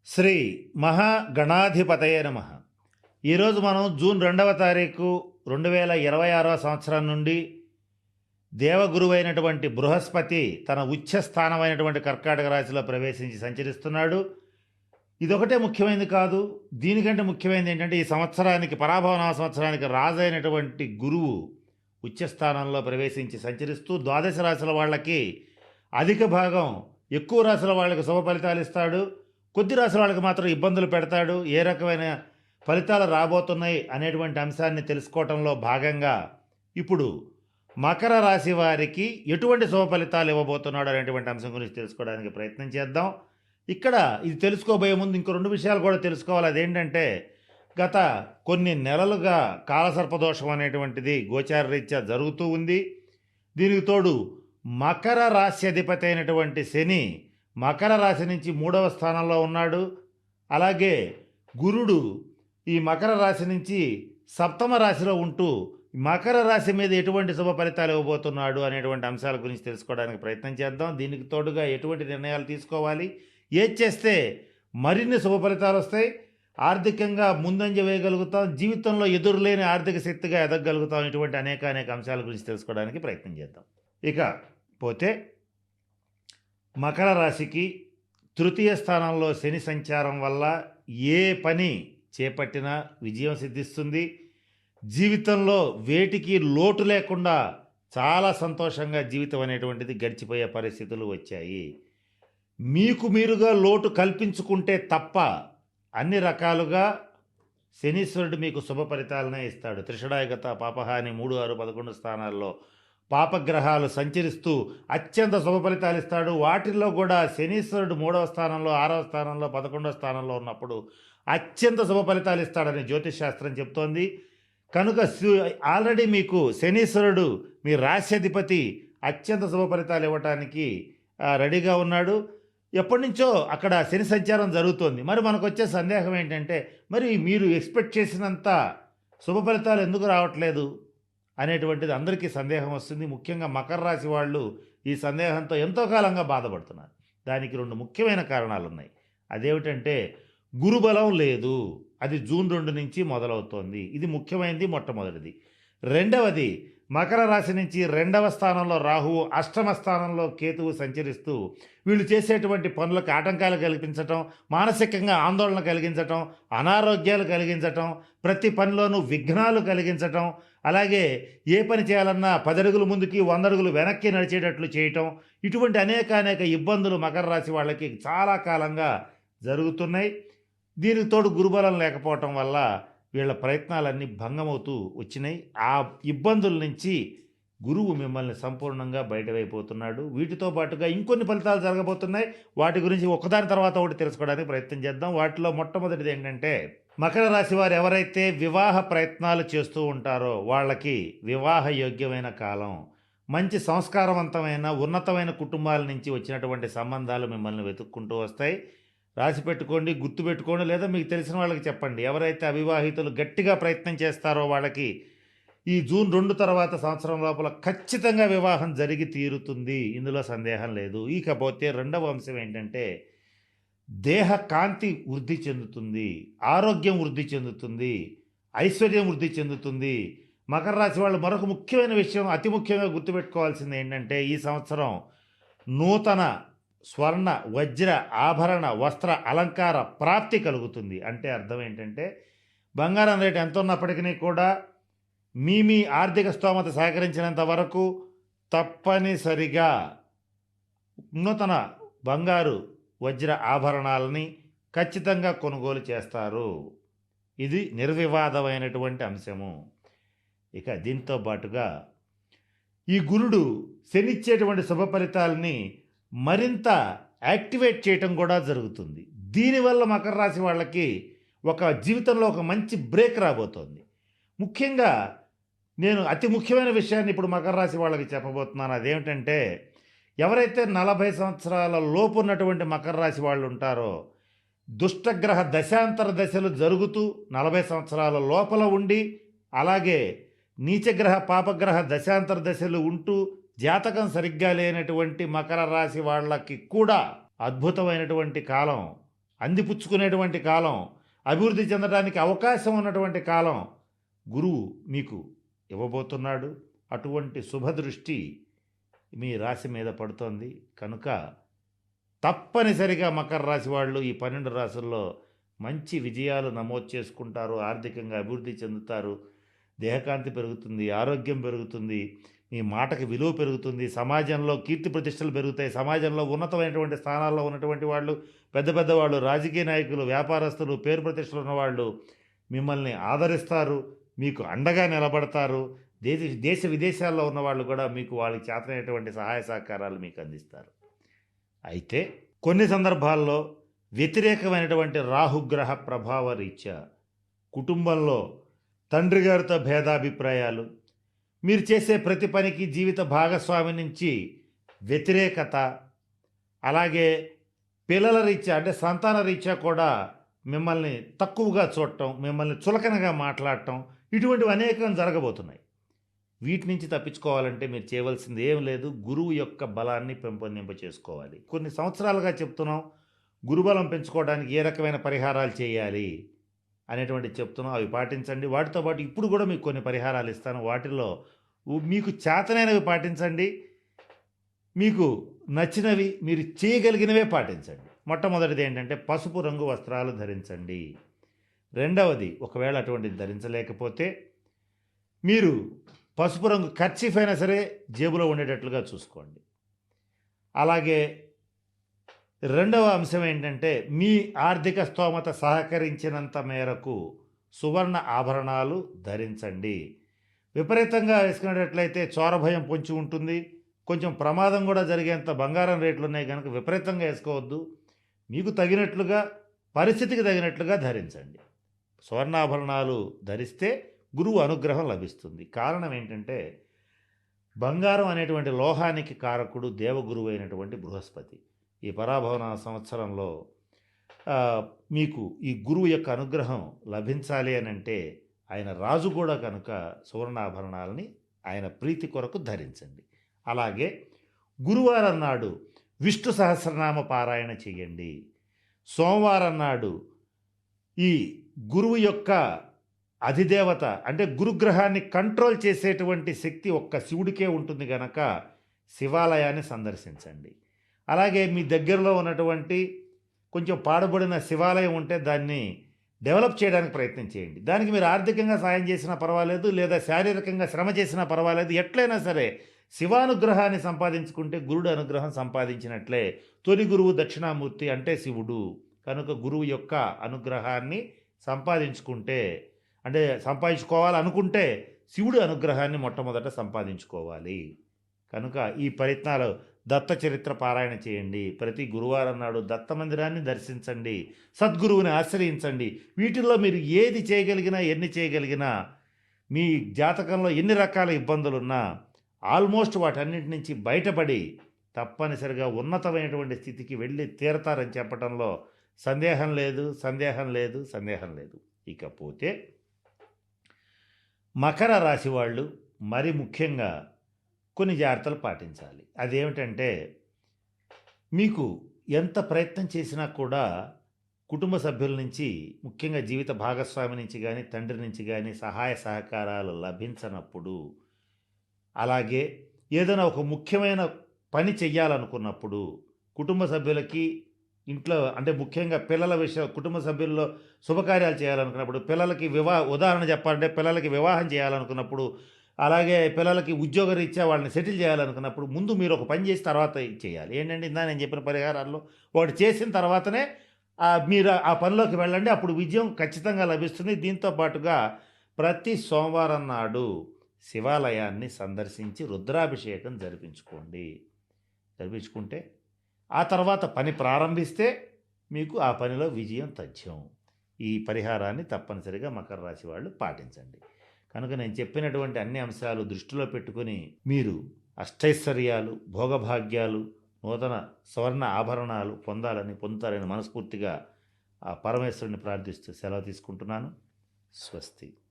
శ్రీ మహాగణాధిపతయే నమ. ఈరోజు మనం జూన్ 2వ తారీఖు 2026 సంవత్సరం నుండి దేవగురువైనటువంటి బృహస్పతి తన ఉచ్చ స్థానమైనటువంటి కర్కాటక రాశిలో ప్రవేశించి సంచరిస్తున్నాడు. ఇదొకటే ముఖ్యమైనది కాదు, దీనికంటే ముఖ్యమైనది ఏంటంటే ఈ సంవత్సరానికి పరాభవన సంవత్సరానికి రాజైనటువంటి గురువు ఉచ్చస్థానంలో ప్రవేశించి సంచరిస్తూ ద్వాదశ రాశుల వాళ్ళకి అధిక భాగం, ఎక్కువ రాశుల వాళ్ళకి శుభ ఫలితాలు ఇస్తాడు. కొద్ది రాశుల వాళ్ళకి మాత్రం ఇబ్బందులు పెడతాడు. ఏ రకమైన ఫలితాలు రాబోతున్నాయి అనేటువంటి అంశాన్ని తెలుసుకోవటంలో భాగంగా ఇప్పుడు మకర రాశి వారికి ఎటువంటి శుభ ఫలితాలు ఇవ్వబోతున్నాడు అనేటువంటి అంశం గురించి తెలుసుకోవడానికి ప్రయత్నం చేద్దాం. ఇక్కడ ఇది తెలుసుకోబోయే ముందు ఇంకో రెండు విషయాలు కూడా తెలుసుకోవాలి. అదేంటంటే గత కొన్ని నెలలుగా కాలసర్పదోషం అనేటువంటిది గోచార రీత్యా జరుగుతూ ఉంది. దీనికి తోడు మకర రాశి అధిపతి అయినటువంటి శని మకర రాశి నుంచి 3వ స్థానంలో ఉన్నాడు. అలాగే గురుడు ఈ మకర రాశి నుంచి 7వ రాశిలో ఉంటూ మకర రాశి మీద ఎటువంటి శుభ ఫలితాలు ఇవ్వబోతున్నాడు అనేటువంటి అంశాల గురించి తెలుసుకోవడానికి ప్రయత్నం చేద్దాం. దీనికి తోడుగా ఎటువంటి నిర్ణయాలు తీసుకోవాలి, ఏది చేస్తే మరిన్ని శుభ ఫలితాలు వస్తాయి, ఆర్థికంగా ముందంజ వేయగలుగుతాం, జీవితంలో ఎదురులేని ఆర్థిక శక్తిగా ఎదగగలుగుతాం, ఇటువంటి అనేక అంశాల గురించి తెలుసుకోవడానికి ప్రయత్నం చేద్దాం. ఇక పోతే మకర రాశికి తృతీయ స్థానంలో శని సంచారం వల్ల ఏ పని చేపట్టినా విజయం సిద్ధిస్తుంది. జీవితంలో వేటికి లోటు లేకుండా చాలా సంతోషంగా జీవితం అనేటువంటిది గడిచిపోయే పరిస్థితులు వచ్చాయి. మీకు మీరుగా లోటు కల్పించుకుంటే తప్ప అన్ని రకాలుగా శనీశ్వరుడు మీకు శుభ ఫలితాలనే ఇస్తాడు. త్రిషడాయగత పాపహాని 3, 6, 11 స్థానాల్లో పాపగ్రహాలు సంచరిస్తూ అత్యంత శుభ ఫలితాలు ఇస్తాడు. వాటిల్లో కూడా శనీశ్వరుడు 3వ స్థానంలో, 6వ స్థానంలో, 11వ స్థానంలో ఉన్నప్పుడు అత్యంత శుభ ఫలితాలు ఇస్తాడని జ్యోతిష్ శాస్త్రం చెప్తోంది. కనుక ఆల్రెడీ మీకు శనీశ్వరుడు మీ రాశ్యాధిపతి అత్యంత శుభ ఫలితాలు ఇవ్వటానికి రెడీగా ఉన్నాడు. ఎప్పటి నుంచో అక్కడ శని సంచారం జరుగుతోంది. మరి మనకు వచ్చే సందేహం ఏంటంటే, మరి మీరు ఎక్స్పెక్ట్ చేసినంత శుభ ఫలితాలు ఎందుకు రావట్లేదు అనేటువంటిది అందరికీ సందేహం వస్తుంది. ముఖ్యంగా మకర రాశి వాళ్ళు ఈ సందేహంతో ఎంతో కాలంగా బాధపడుతున్నారు. దానికి 2 ముఖ్యమైన కారణాలు ఉన్నాయి. అదేమిటంటే గురుబలం లేదు, అది జూన్ 2 నుంచి మొదలవుతోంది. ఇది ముఖ్యమైనది, మొట్టమొదటిది. రెండవది, మకర రాశి నుంచి 2వ స్థానంలో రాహువు, 8వ స్థానంలో కేతువు సంచరిస్తూ వీళ్ళు చేసేటువంటి పనులకు ఆటంకాలు కల్పించటం, మానసికంగా ఆందోళన కలిగించటం, అనారోగ్యాలు కలిగించటం, ప్రతి పనిలోనూ విఘ్నాలు కలిగించటం, అలాగే ఏ పని చేయాలన్నా 10 అడుగులు ముందుకి 100 అడుగులు వెనక్కి నడిచేటట్లు చేయటం, ఇటువంటి అనేక ఇబ్బందులు మకర రాశి వాళ్ళకి చాలా కాలంగా జరుగుతున్నాయి. దీనికి తోడు గురుబలం లేకపోవటం వల్ల వీళ్ళ ప్రయత్నాలన్నీ భంగమవుతూ వచ్చినాయి. ఆ ఇబ్బందుల నుంచి గురువు మిమ్మల్ని సంపూర్ణంగా బయటవైపోతున్నాడు. వీటితో పాటుగా ఇంకొన్ని ఫలితాలు జరగబోతున్నాయి. వాటి గురించి ఒకదాని తర్వాత ఒకటి తెలుసుకోవడానికి ప్రయత్నం చేద్దాం. వాటిలో మొట్టమొదటిది ఏంటంటే, మకర రాశి వారు ఎవరైతే వివాహ ప్రయత్నాలు చేస్తూ ఉంటారో వాళ్ళకి వివాహ యోగ్యమైన కాలం. మంచి సంస్కారవంతమైన ఉన్నతమైన కుటుంబాల నుంచి వచ్చినటువంటి సంబంధాలు మిమ్మల్ని వెతుక్కుంటూ వస్తాయి. రాసి పెట్టుకోండి, గుర్తు పెట్టుకోండి, లేదా మీకు తెలిసిన వాళ్ళకి చెప్పండి. ఎవరైతే అవివాహితులు గట్టిగా ప్రయత్నం చేస్తారో వాళ్ళకి ఈ జూన్ 2 తర్వాత సంవత్సరం లోపల ఖచ్చితంగా వివాహం జరిగి తీరుతుంది, ఇందులో సందేహం లేదు. ఇకపోతే రెండవ అంశం ఏంటంటే, దేహ కాంతి వృద్ధి చెందుతుంది, ఆరోగ్యం వృద్ధి చెందుతుంది, ఐశ్వర్యం వృద్ధి చెందుతుంది. మకర రాశి వాళ్ళు మరొక ముఖ్యమైన విషయం, అతి ముఖ్యంగా గుర్తుపెట్టుకోవాల్సింది ఏంటంటే, ఈ సంవత్సరం నూతన స్వర్ణ, వజ్ర, ఆభరణ, వస్త్ర, అలంకార ప్రాప్తి కలుగుతుంది. అంటే అర్థం ఏంటంటే, బంగారం రేటు ఎంత ఉన్నప్పటికీ కూడా మీ ఆర్థిక స్తోమత సహకరించినంత వరకు తప్పనిసరిగా నూతన బంగారు, వజ్ర ఆభరణాలని ఖచ్చితంగా కొనుగోలు చేస్తారు. ఇది నిర్వివాదమైనటువంటి అంశము. ఇక దీంతో పాటుగా ఈ గురుడు శనిచ్చేటువంటి శుభ ఫలితాలని మరింత యాక్టివేట్ చేయటం కూడా జరుగుతుంది. దీనివల్ల మకర రాశి వాళ్ళకి జీవితంలో ఒక మంచి బ్రేక్ రాబోతోంది. ముఖ్యంగా నేను అతి ముఖ్యమైన విషయాన్ని ఇప్పుడు మకర రాశి వాళ్ళకి చెప్పబోతున్నాను. అదేమిటంటే, ఎవరైతే 40 సంవత్సరాల లోపు ఉన్నటువంటి మకర రాశి వాళ్ళు ఉంటారో, దుష్టగ్రహ దశాంతర దశలు జరుగుతూ 40 సంవత్సరాల లోపల ఉండి, అలాగే నీచగ్రహ పాపగ్రహ దశాంతర దశలు ఉంటూ జాతకం సరిగ్గా లేనటువంటి మకర రాశి వాళ్ళకి కూడా అద్భుతమైనటువంటి కాలం అందిపుచ్చుకునేటువంటి కాలం, అభివృద్ధి చెందడానికి అవకాశం ఉన్నటువంటి కాలం గురువు మీకు ఇవ్వబోతున్నాడు. అటువంటి శుభదృష్టి మీ రాశి మీద పడుతోంది కనుక తప్పనిసరిగా మకర రాశి వాళ్ళు ఈ 12 రాశుల్లో మంచి విజయాలు నమోదు చేసుకుంటారు. ఆర్థికంగా అభివృద్ధి చెందుతారు. దేహకాంతి పెరుగుతుంది, ఆరోగ్యం పెరుగుతుంది, మీ మాటకి విలువ పెరుగుతుంది, సమాజంలో కీర్తి ప్రతిష్టలు పెరుగుతాయి. సమాజంలో ఉన్నతమైనటువంటి స్థానాల్లో ఉన్నటువంటి వాళ్ళు, పెద్ద పెద్దవాళ్ళు, రాజకీయ నాయకులు, వ్యాపారస్తులు, పేరు ప్రతిష్టలు ఉన్నవాళ్ళు మిమ్మల్ని ఆదరిస్తారు, మీకు అండగా నిలబడతారు. దేశ విదేశాల్లో ఉన్నవాళ్ళు కూడా మీకు వాళ్ళకి చేతనైనటువంటి సహాయ సహకారాలు మీకు అందిస్తారు. అయితే కొన్ని సందర్భాల్లో వ్యతిరేకమైనటువంటి రాహుగ్రహ ప్రభావ రీత్యా కుటుంబంలో తండ్రి గారితో భేదాభిప్రాయాలు, మీరు చేసే ప్రతి పనికి జీవిత భాగస్వామి నుంచి వ్యతిరేకత, అలాగే పిల్లల రీత్యా అంటే సంతాన రీత్యా కూడా మిమ్మల్ని తక్కువగా చూడటం, మిమ్మల్ని చులకనగా మాట్లాడటం, ఇటువంటివి అనేకం జరగబోతున్నాయి. వీటి నుంచి తప్పించుకోవాలంటే మీరు చేయవలసింది ఏం లేదు, గురువు యొక్క బలాన్ని పెంపొందింప చేసుకోవాలి. కొన్ని సంవత్సరాలుగా చెప్తున్నాం గురుబలం పెంచుకోవడానికి ఏ రకమైన పరిహారాలు చేయాలి అనేటువంటి చెప్తున్నాం, అవి పాటించండి. వాటితో పాటు ఇప్పుడు కూడా మీకు కొన్ని పరిహారాలు ఇస్తాను. వాటిల్లో మీకు చేతనైనవి పాటించండి, మీకు నచ్చినవి మీరు చేయగలిగినవే పాటించండి. మొట్టమొదటిది ఏంటంటే పసుపు రంగు వస్త్రాలు ధరించండి. రెండవది, ఒకవేళ అటువంటిది ధరించలేకపోతే మీరు పసుపు రంగు కర్చీఫ్ అయినా సరే జేబులో ఉండేటట్లుగా చూసుకోండి. అలాగే రెండవ అంశం ఏంటంటే మీ ఆర్థిక స్తోమత సహకరించినంత మేరకు సువర్ణ ఆభరణాలు ధరించండి. విపరీతంగా వేసుకునేటట్లయితే చోరభయం పొంచి ఉంటుంది, కొంచెం ప్రమాదం కూడా జరిగేంత బంగారం రేట్లు ఉన్నాయి కనుక విపరీతంగా వేసుకోవద్దు. మీకు తగినట్లుగా, పరిస్థితికి తగినట్లుగా ధరించండి. సువర్ణాభరణాలు ధరిస్తే గురువు అనుగ్రహం లభిస్తుంది. కారణం ఏంటంటే బంగారం అనేటువంటి లోహానికి కారకుడు దేవగురువు అయినటువంటి బృహస్పతి. ఈ పరాభవన సంవత్సరంలో మీకు ఈ గురువు యొక్క అనుగ్రహం లభించాలి అని అంటే ఆయన రాజు కూడా కనుక సువర్ణాభరణాలని ఆయన ప్రీతి కొరకు ధరించండి. అలాగే గురువారం నాడు విష్ణు సహస్రనామ పారాయణ చేయండి. సోమవారం నాడు ఈ గురువు యొక్క అధిదేవత అంటే గురుగ్రహాన్ని కంట్రోల్ చేసేటువంటి శక్తి ఒక్క శివుడికే ఉంటుంది కనుక శివాలయాన్ని సందర్శించండి. అలాగే మీ దగ్గరలో ఉన్నటువంటి కొంచెం పాడుబడిన శివాలయం ఉంటే దాన్ని డెవలప్ చేయడానికి ప్రయత్నం చేయండి. దానికి మీరు ఆర్థికంగా సాయం చేసినా పర్వాలేదు, లేదా శారీరకంగా శ్రమ చేసినా పర్వాలేదు. ఎట్లయినా సరే శివానుగ్రహాన్ని సంపాదించుకుంటే గురుడు అనుగ్రహం సంపాదించినట్లే. తొలి గురువు దక్షిణామూర్తి అంటే శివుడు కనుక గురువు యొక్క అనుగ్రహాన్ని సంపాదించుకుంటే అంటే సంపాదించుకోవాలనుకుంటే శివుడి అనుగ్రహాన్ని మొట్టమొదట సంపాదించుకోవాలి. కనుక ఈ ప్రయత్నాలు దత్త చరిత్ర పారాయణ చేయండి. ప్రతి గురువారం నాడు దత్త మందిరాన్ని దర్శించండి, సద్గురువుని ఆశ్రయించండి. వీటిల్లో మీరు ఏది చేయగలిగినా, ఎన్ని చేయగలిగినా, మీ జాతకంలో ఎన్ని రకాల ఇబ్బందులున్నా ఆల్మోస్ట్ వాటన్నిటి నుంచి బయటపడి తప్పనిసరిగా ఉన్నతమైనటువంటి స్థితికి వెళ్ళి తీరతారని చెప్పడంలో సందేహం లేదు, సందేహం లేదు, సందేహం లేదు. ఇకపోతే మకర రాశి వాళ్ళు మరి ముఖ్యంగా కొన్ని జాగ్రత్తలు పాటించాలి. అదేమిటంటే మీకు ఎంత ప్రయత్నం చేసినా కూడా కుటుంబ సభ్యుల నుంచి, ముఖ్యంగా జీవిత భాగస్వామి నుంచి కానీ, తండ్రి నుంచి కానీ సహాయ సహకారాలు లభించనప్పుడు, అలాగే ఏదైనా ఒక ముఖ్యమైన పని చెయ్యాలనుకున్నప్పుడు కుటుంబ సభ్యులకి ఇంట్లో అంటే ముఖ్యంగా పిల్లల విషయం, కుటుంబ సభ్యుల్లో శుభకార్యాలు చేయాలనుకున్నప్పుడు, పిల్లలకి ఉదాహరణ చెప్పాలంటే పిల్లలకి వివాహం చేయాలనుకున్నప్పుడు, అలాగే పిల్లలకి ఉద్యోగరీత్యా వాళ్ళని సెటిల్ చేయాలనుకున్నప్పుడు ముందు మీరు ఒక పని చేసి తర్వాత చేయాలి. ఏంటంటే ఇందా నేను చెప్పిన పరిహారాల్లో ఒకటి చేసిన తర్వాతనే మీరు ఆ పనిలోకి వెళ్ళండి, అప్పుడు విజయం ఖచ్చితంగా లభిస్తుంది. దీంతో పాటుగా ప్రతి సోమవారం నాడు శివాలయాన్ని సందర్శించి రుద్రాభిషేకం జరిపించుకుంటే ఆ తర్వాత పని ప్రారంభిస్తే మీకు ఆ పనిలో విజయం తథ్యం. ఈ పరిహారాన్ని తప్పనిసరిగా మకర రాశి వాళ్ళు పాటించండి. కనుక నేను చెప్పినటువంటి అన్ని అంశాలు దృష్టిలో పెట్టుకొని మీరు అష్టైశ్వర్యాలు, భోగభాగ్యాలు, నూతన సువర్ణ ఆభరణాలు పొందుతారని మనస్ఫూర్తిగా ఆ పరమేశ్వరుని ప్రార్థిస్తూ సెలవు తీసుకుంటున్నాను. స్వస్తి.